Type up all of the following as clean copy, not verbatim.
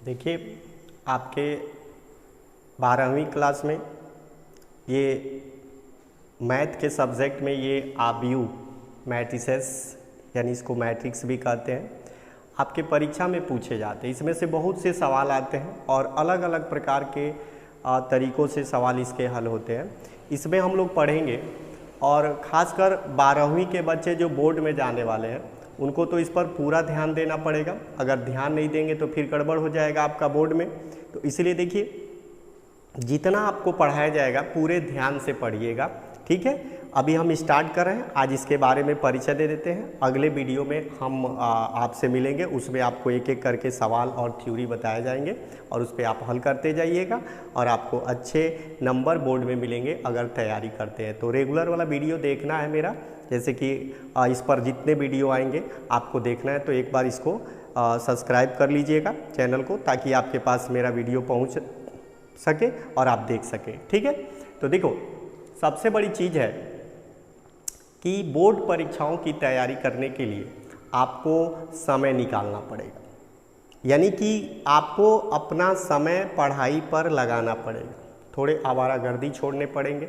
देखिए, आपके 12वीं क्लास में ये मैथ के सब्जेक्ट में ये आव्यूह मैट्रिसेस यानी इसको मैट्रिक्स भी कहते हैं, आपके परीक्षा में पूछे जाते हैं। इसमें से बहुत से सवाल आते हैं और अलग अलग प्रकार के तरीक़ों से सवाल इसके हल होते हैं। इसमें हम लोग पढ़ेंगे और ख़ासकर 12वीं के बच्चे जो बोर्ड में जाने वाले हैं उनको तो इस पर पूरा ध्यान देना पड़ेगा। अगर ध्यान नहीं देंगे तो फिर गड़बड़ हो जाएगा आपका बोर्ड में। तो इसलिए देखिए, जितना आपको पढ़ाया जाएगा पूरे ध्यान से पढ़िएगा, ठीक है। अभी हम स्टार्ट कर रहे हैं, आज इसके बारे में परिचय दे देते हैं। अगले वीडियो में हम आपसे मिलेंगे, उसमें आपको एक एक करके सवाल और थ्योरी बताए जाएंगे और उस पर आप हल करते जाइएगा और आपको अच्छे नंबर बोर्ड में मिलेंगे अगर तैयारी करते हैं। तो रेगुलर वाला वीडियो देखना है मेरा, जैसे कि इस पर जितने वीडियो आएंगे आपको देखना है तो एक बार इसको सब्सक्राइब कर लीजिएगा चैनल को, ताकि आपके पास मेरा वीडियो पहुंच सके और आप देख सकें, ठीक है। तो देखो, सबसे बड़ी चीज़ है कि बोर्ड परीक्षाओं की तैयारी करने के लिए आपको समय निकालना पड़ेगा, यानी कि आपको अपना समय पढ़ाई पर लगाना पड़ेगा। थोड़े आवारागर्दी छोड़ने पड़ेंगे,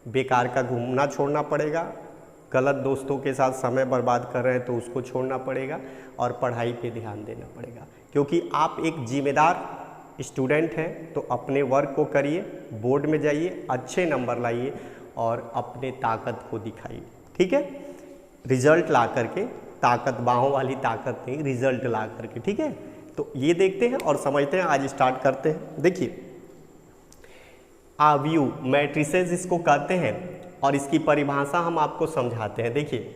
बेकार का घूमना छोड़ना पड़ेगा, गलत दोस्तों के साथ समय बर्बाद कर रहे हैं तो उसको छोड़ना पड़ेगा और पढ़ाई पे ध्यान देना पड़ेगा। क्योंकि आप एक जिम्मेदार स्टूडेंट हैं तो अपने वर्क को करिए, बोर्ड में जाइए, अच्छे नंबर लाइए और अपने ताकत को दिखाइए, ठीक है। रिजल्ट ला करके, ताकत बाहों वाली ताकत नहीं, रिजल्ट ला करके, ठीक है। तो ये देखते हैं और समझते हैं, आज स्टार्ट करते हैं। देखिए, आव्यूह मैट्रिसेस इसको कहते हैं और इसकी परिभाषा हम आपको समझाते हैं। देखिए,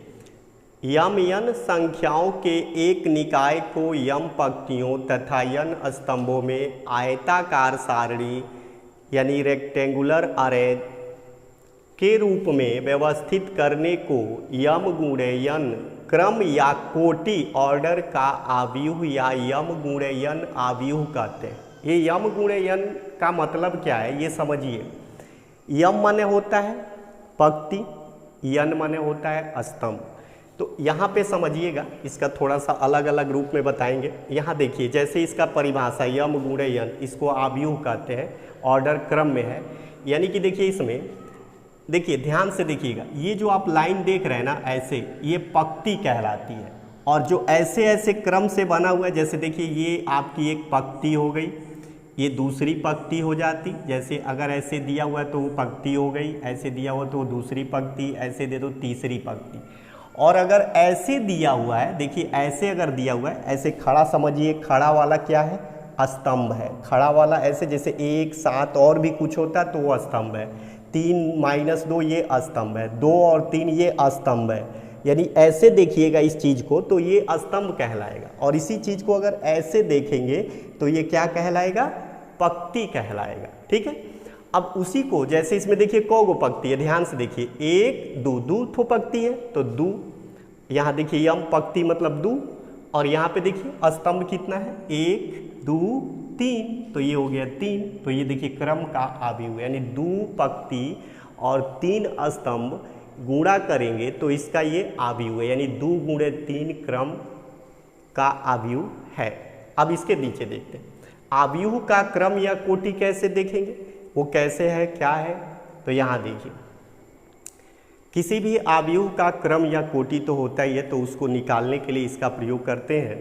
यम n संख्याओं के एक निकाय को यम पंक्तियों तथा n स्तंभों में आयताकार सारणी यानी रेक्टेंगुलर अरे के रूप में व्यवस्थित करने को यम गुणे n क्रम या कोटि ऑर्डर का आव्यूह या यम गुणे n आव्यूह कहते हैं। ये यम गुणे n का मतलब क्या है ये समझिए। यम माने होता है पंक्ति, n माने होता है स्तंभ। तो यहाँ पे समझिएगा, इसका थोड़ा सा अलग अलग रूप में बताएंगे। यहाँ देखिए, जैसे इसका परिभाषा यम गुणे n, इसको आव्यूह कहते हैं, ऑर्डर क्रम में है। यानी कि देखिए, इसमें देखिए ध्यान से देखिएगा, ये जो आप लाइन देख रहे हैं ना ऐसे, ये पंक्ति कहलाती है। और जो ऐसे ऐसे क्रम से बना हुआ है, जैसे देखिए ये आपकी एक पंक्ति हो गई, ये दूसरी पंक्ति हो जाती। जैसे अगर ऐसे दिया हुआ है तो वो पंक्ति हो गई, ऐसे दिया हुआ तो वो दूसरी पंक्ति, ऐसे दे दो तीसरी पंक्ति। और अगर ऐसे दिया हुआ है, देखिए ऐसे अगर दिया हुआ है, ऐसे खड़ा समझिए, खड़ा वाला क्या है? स्तंभ है। खड़ा वाला ऐसे, जैसे 1 7 और भी कुछ होता है तो वो स्तंभ है। 3 - 2 ये स्तंभ है, 2 और 3 ये स्तंभ है। यानी ऐसे देखिएगा इस चीज़ को तो ये स्तंभ कहलाएगा, और इसी चीज़ को अगर ऐसे देखेंगे तो ये क्या कहलाएगा? पंक्ति कहलाएगा, ठीक है। अब उसी को, जैसे इसमें देखिए कौगो पंक्ति है, ध्यान से देखिए, 1 2 2 ठो पंक्ति है तो 2। यहाँ देखिए यम पंक्ति मतलब 2, और यहाँ पे देखिए स्तंभ कितना है? 1 2 3, तो ये हो गया 3। तो ये देखिए क्रम का आव्यूह, यानी 2 पंक्ति और 3 स्तंभ गुणा करेंगे तो इसका ये आव्यूह है, यानी 2 गुणे 3 क्रम का आव्यूह है। अब इसके नीचे देखते हैं, आव्यूह का क्रम या कोटि कैसे देखेंगे, वो कैसे है, क्या है? तो यहाँ देखिए, किसी भी आव्यूह का क्रम या कोटि तो होता ही है, तो उसको निकालने के लिए इसका प्रयोग करते हैं।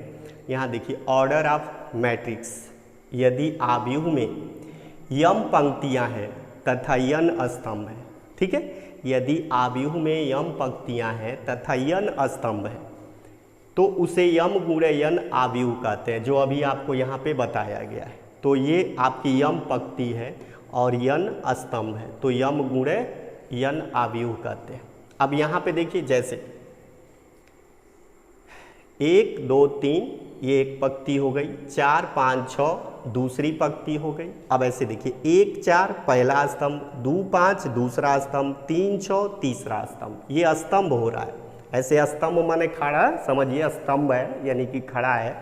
यहाँ देखिए, ऑर्डर ऑफ मैट्रिक्स, यदि आव्यूह में यम पंक्तियाँ हैं तथा n स्तंभ है, ठीक है। यदि आव्यूह में यम पंक्तियाँ हैं तथा n स्तंभ है तो उसे यम गुणे n आव्यूह कहते हैं, जो अभी आपको यहाँ पे बताया गया है। तो ये आपकी यम पंक्ति है और n स्तंभ है, तो यम गुणे n आव्यूह कहते हैं। अब यहाँ पे देखिए, जैसे 1 2 3 ये एक पंक्ति हो गई, 4 5 6 दूसरी पंक्ति हो गई। अब ऐसे देखिए, 1 4 पहला स्तंभ, 2 5 दूसरा स्तंभ, 3 6 तीसरा स्तंभ। ये स्तंभ हो रहा है। ऐसे स्तंभ माने खड़ा, समझिए स्तंभ है यानी कि खड़ा है,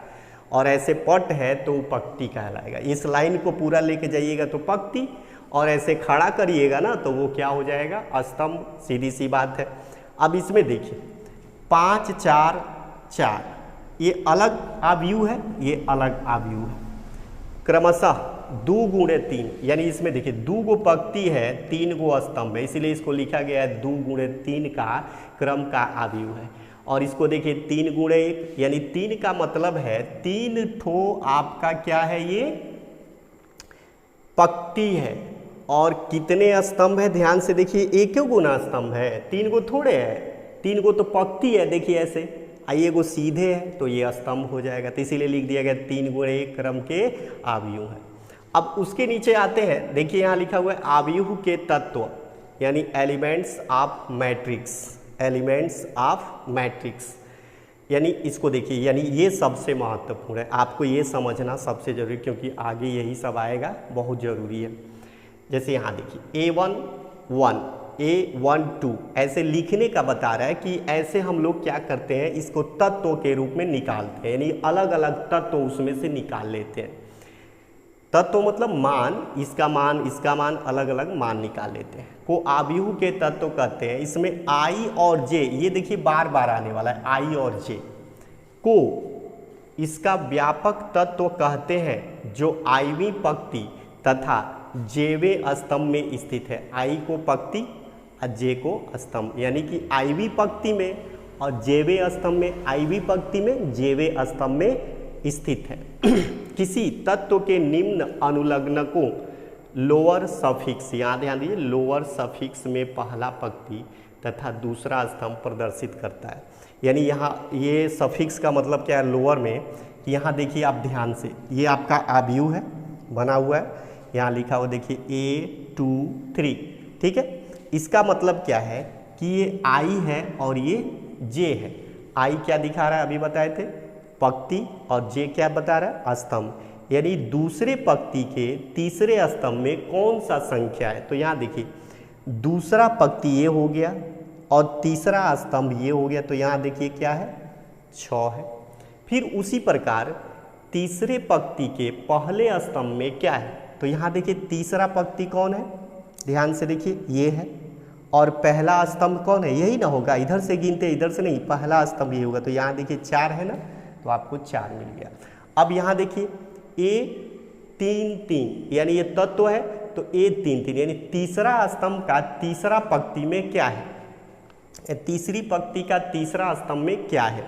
और ऐसे पट है तो पंक्ति कहलाएगा। इस लाइन को पूरा लेके जाइएगा तो पंक्ति, और ऐसे खड़ा करिएगा ना तो वो क्या हो जाएगा? स्तंभ, सीधी सी बात है। अब इसमें देखिए 5 4 4, ये अलग आव्यूह है, ये अलग आव्यूह है। क्रमशः 2 गुणे 3, यानी इसमें देखिए 2 गो पंक्ति है 3 गो स्तंभ है, इसीलिए इसको लिखा गया है 2 गुणे 3 का क्रम का आव्यूह है। और इसको देखिए 3 गुणे 1, यानी 3 का मतलब है 3 ठो आपका क्या है, ये पंक्ति है। और कितने स्तंभ है, ध्यान से देखिए, एक गुना स्तंभ है, 3 गो थोड़े है, 3 गो तो पंक्ति है, देखिए ऐसे, ये गो सीधे है तो ये स्तंभ हो जाएगा, तो इसीलिए लिख दिया गया 3 गुणे 1 क्रम के आव्यूह है। अब उसके नीचे आते हैं, देखिए यहाँ लिखा हुआ है आव्यूह के तत्व, यानी elements of matrix, elements of matrix, यानी इसको देखिए, यानी ये सबसे महत्वपूर्ण है, आपको ये समझना सबसे जरूरी, क्योंकि आगे यही सब आएगा, बहुत ज़रूरी है। जैसे यहाँ देखिए A1 1, A1 2 ऐसे लिखने का बता रहा है कि ऐसे हम लोग क्या करते हैं, इसको तत्वों के रूप में निकालते हैं, यानी अलग अलग तत्व उसमें से निकाल लेते हैं। तत्व मतलब मान, इसका मान अलग अलग मान निकाल लेते हैं, को आव्यूह के तत्व कहते हैं। इसमें I और J, ये देखिए बार बार आने वाला है, I और J को इसका व्यापक तत्व कहते हैं, जो आईवी पंक्ति तथा जेवे स्तंभ में स्थित है। I को पंक्ति और J को स्तंभ, यानी कि आईवी पंक्ति में और जेवे स्तंभ में, आईवी पंक्ति में जेवे स्तंभ में स्थित है। किसी तत्व के निम्न अनुलग्न को लोअर सफिक्स, यहाँ ध्यान दीजिए, लोअर सफिक्स में पहला पंक्ति तथा दूसरा स्तंभ प्रदर्शित करता है। यानी यहाँ ये सफिक्स का मतलब क्या है, लोअर में, यहाँ देखिए आप ध्यान से, ये आपका आव्यूह है बना हुआ है, यहाँ लिखा हुआ देखिए A2 3, ठीक है। इसका मतलब क्या है कि ये I है और ये J है। I क्या दिखा रहा है, अभी बताए थे, पंक्ति, और J क्या बता रहा है, स्तंभ, यानी दूसरे पंक्ति के तीसरे स्तंभ में कौन सा संख्या है। तो यहाँ देखिए दूसरा पंक्ति ये हो गया और तीसरा स्तंभ ये हो गया, तो यहाँ देखिए क्या है, 6 है। फिर उसी प्रकार तीसरे पंक्ति के पहले स्तंभ में क्या है, तो यहाँ देखिए तीसरा पंक्ति कौन है, ध्यान से देखिए ये है, और पहला स्तंभ कौन है, यही ना होगा, इधर से गिनते, इधर से नहीं, पहला स्तंभ ये होगा, तो यहाँ देखिए 4 है ना, तो आपको 4 मिल गया। अब यहाँ देखिए A3 3, यानी ये तत्व है, तो A3 3, यानी तीसरा स्तंभ का तीसरा पंक्ति में क्या है, तीसरी पंक्ति का तीसरा स्तंभ में क्या है,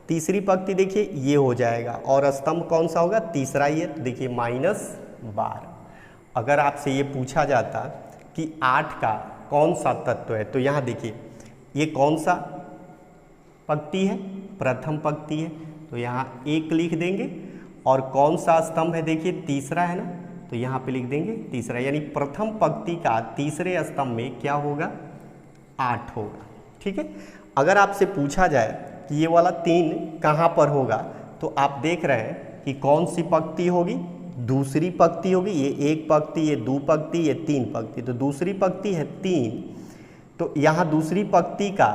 तीसरी पंक्ति देखिए ये हो जाएगा, और स्तंभ कौन सा होगा, तीसरा ही है, तो देखिए -12। अगर आपसे ये पूछा जाता कि 8 का कौन सा तत्व है, तो यहाँ देखिए ये कौन सा पंक्ति है, प्रथम पंक्ति है, तो यहाँ 1 लिख देंगे, और कौन सा स्तंभ है, देखिए तीसरा है ना, तो यहाँ पे लिख देंगे तीसरा, यानी प्रथम पंक्ति का तीसरे स्तंभ में क्या होगा, 8 होगा, ठीक है। अगर आपसे पूछा जाए कि ये वाला 3 कहाँ पर होगा, तो आप देख रहे हैं कि कौन सी पंक्ति होगी, दूसरी पंक्ति होगी, ये 1 पंक्ति, ये 2 पंक्ति, ये 3 पंक्ति, तो दूसरी पंक्ति है 3, तो यहाँ दूसरी पंक्ति का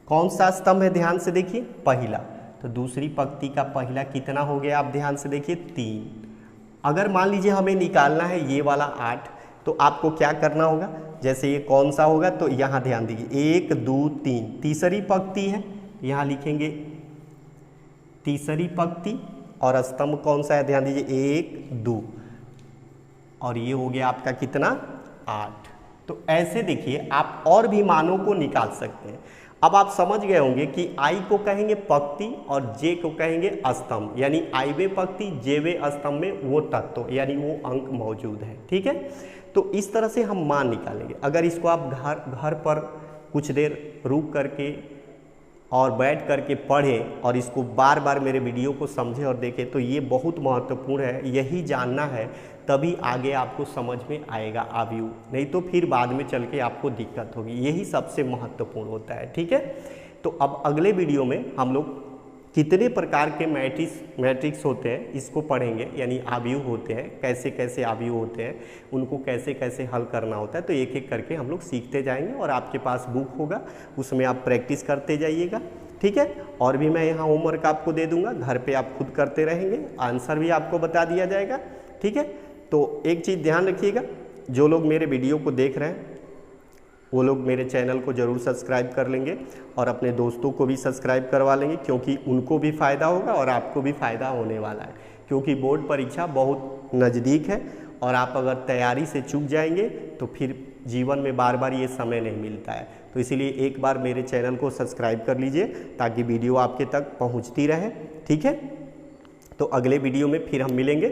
कौन सा स्तंभ है, ध्यान से देखिए, पहला, तो दूसरी पंक्ति का पहला कितना हो गया, आप ध्यान से देखिए 3। अगर मान लीजिए हमें निकालना है ये वाला 8, तो आपको क्या करना होगा, जैसे ये कौन सा होगा, तो यहाँ ध्यान दीजिए 1 2 3, तीसरी पंक्ति है, यहाँ लिखेंगे तीसरी पंक्ति, और स्तंभ कौन सा है, ध्यान दीजिए 1 2, और ये हो गया आपका कितना, 8। तो ऐसे देखिए आप और भी मानों को निकाल सकते हैं। अब आप समझ गए होंगे कि I को कहेंगे पंक्ति और J को कहेंगे स्तंभ, यानी आईवे पंक्ति जेवे स्तंभ में वो तत्व, यानी वो अंक मौजूद है, ठीक है। तो इस तरह से हम मान निकालेंगे। अगर इसको आप घर पर कुछ देर रुक करके और बैठ करके पढ़ें और इसको बार बार मेरे वीडियो को समझें और देखें, तो ये बहुत महत्वपूर्ण है, यही जानना है, तभी आगे आपको समझ में आएगा आव्यूह, नहीं तो फिर बाद में चल के आपको दिक्कत होगी, यही सबसे महत्वपूर्ण होता है, ठीक है। तो अब अगले वीडियो में हम लोग कितने प्रकार के मैट्रिक्स होते हैं इसको पढ़ेंगे, यानी आव्यूह होते हैं, कैसे कैसे आव्यूह होते हैं, उनको कैसे कैसे हल करना होता है, तो एक एक करके हम लोग सीखते जाएंगे, और आपके पास बुक होगा, उसमें आप प्रैक्टिस करते जाइएगा, ठीक है। और भी मैं यहाँ होमवर्क आपको दे दूंगा, घर पे आप खुद करते रहेंगे, आंसर भी आपको बता दिया जाएगा, ठीक है। तो एक चीज़ ध्यान रखिएगा, जो लोग मेरे वीडियो को देख रहे हैं वो लोग मेरे चैनल को ज़रूर सब्सक्राइब कर लेंगे, और अपने दोस्तों को भी सब्सक्राइब करवा लेंगे, क्योंकि उनको भी फ़ायदा होगा और आपको भी फ़ायदा होने वाला है, क्योंकि बोर्ड परीक्षा बहुत नज़दीक है और आप अगर तैयारी से चूक जाएंगे तो फिर जीवन में बार बार ये समय नहीं मिलता है। तो इसीलिए एक बार मेरे चैनल को सब्सक्राइब कर लीजिए ताकि वीडियो आपके तक पहुंचती रहे। ठीक है, तो अगले वीडियो में फिर हम मिलेंगे।